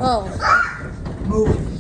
Oh. Move.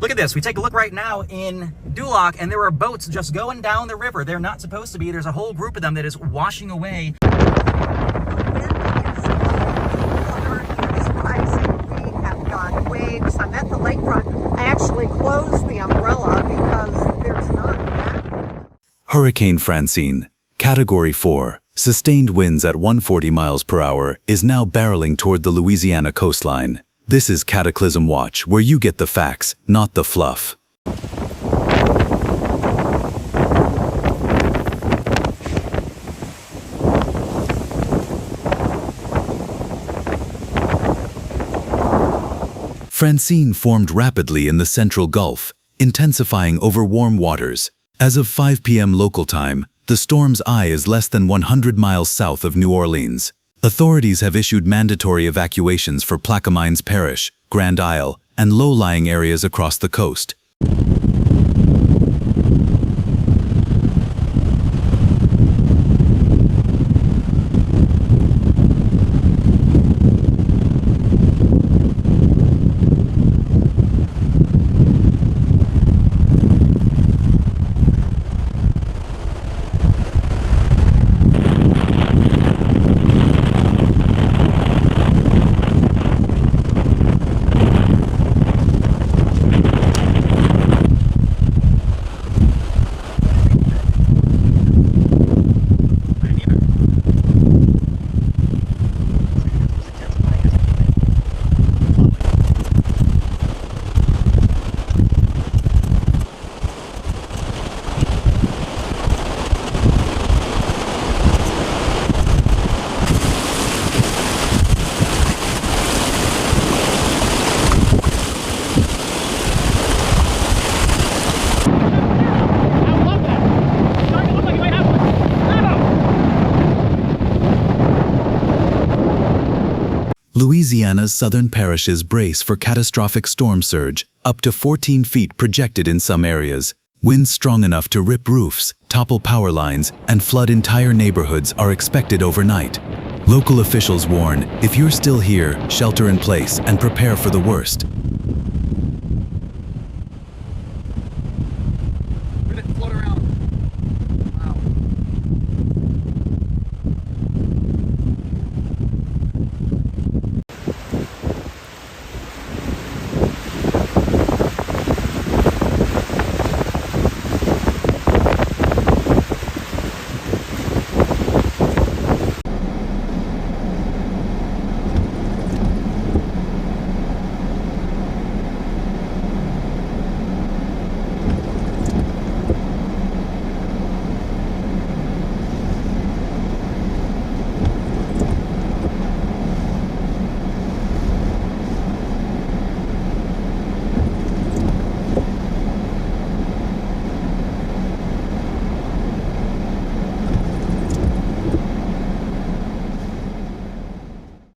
Look at this. We take a look right now in Duloc, and there are boats just going down the river. They're not supposed to be. There's a whole group of them that is washing away. The wind is rising. We have got waves. I'm at the lakefront. I actually closed the umbrella because there's not that. Hurricane Francine, Category 4, sustained winds at 140 miles per hour, is now barreling toward the Louisiana coastline. This is Cataclysm Watch, where you get the facts, not the fluff. Francine formed rapidly in the Central Gulf, intensifying over warm waters. As of 5 p.m. local time, the storm's eye is less than 100 miles south of New Orleans. Authorities have issued mandatory evacuations for Plaquemines Parish, Grand Isle, and low-lying areas across the coast. Louisiana's southern parishes brace for catastrophic storm surge, up to 14 feet projected in some areas. Winds strong enough to rip roofs, topple power lines, and flood entire neighborhoods are expected overnight. Local officials warn, if you're still here, shelter in place and prepare for the worst.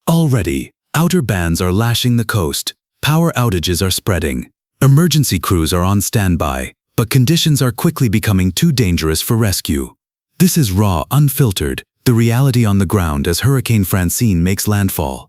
Already, outer bands are lashing the coast, power outages are spreading, emergency crews are on standby, but conditions are quickly becoming too dangerous for rescue. This is raw, unfiltered, the reality on the ground as Hurricane Francine makes landfall.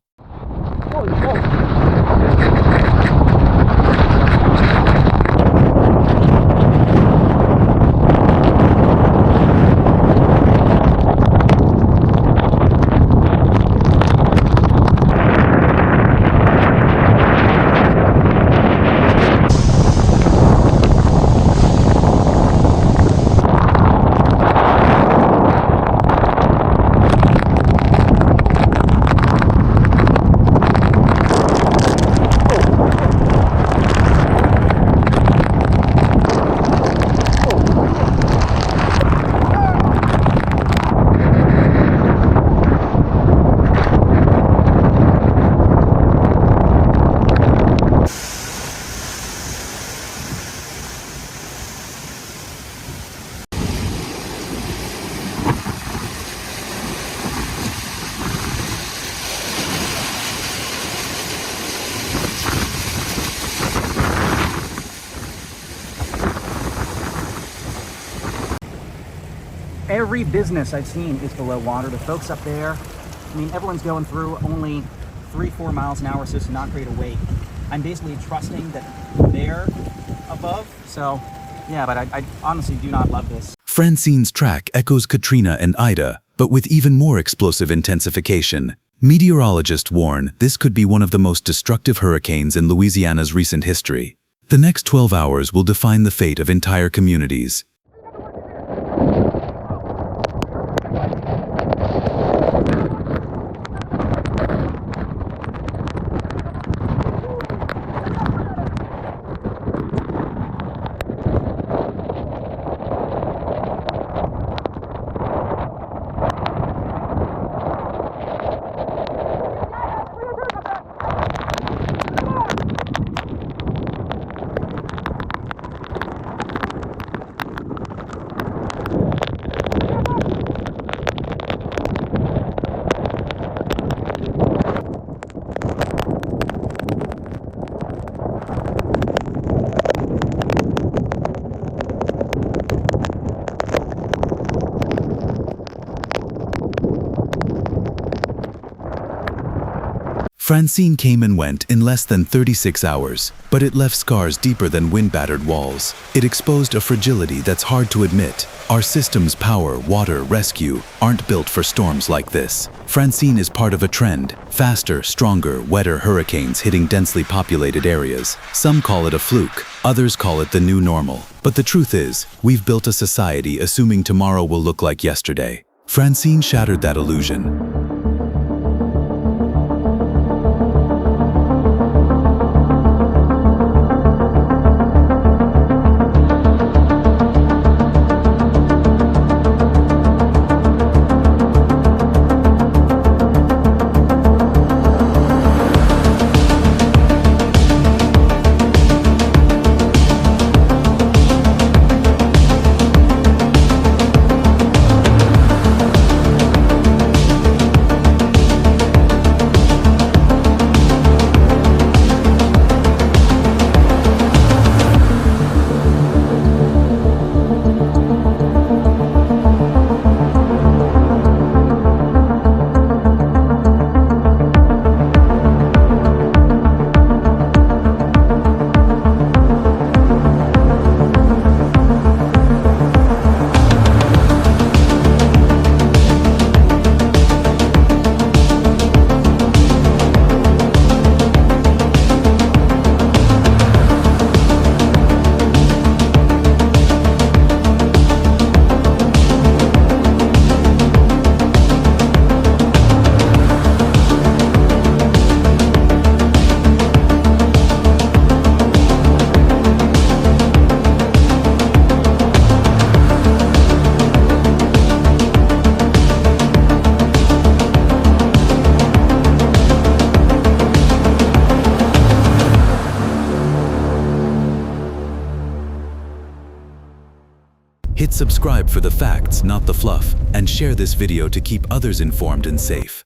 Every business I've seen is below water. The folks up there, I mean, everyone's going through only 3-4 miles an hour so as to not create a wake. I'm basically trusting that they're above. So, yeah, but I honestly do not love this. Francine's track echoes Katrina and Ida, but with even more explosive intensification. Meteorologists warn this could be one of the most destructive hurricanes in Louisiana's recent history. The next 12 hours will define the fate of entire communities. Francine came and went in less than 36 hours, but it left scars deeper than wind-battered walls. It exposed a fragility that's hard to admit. Our system's power, water, rescue aren't built for storms like this. Francine is part of a trend: faster, stronger, wetter hurricanes hitting densely populated areas. Some call it a fluke, others call it the new normal. But the truth is, we've built a society assuming tomorrow will look like yesterday. Francine shattered that illusion. Hit subscribe for the facts, not the fluff, and share this video to keep others informed and safe.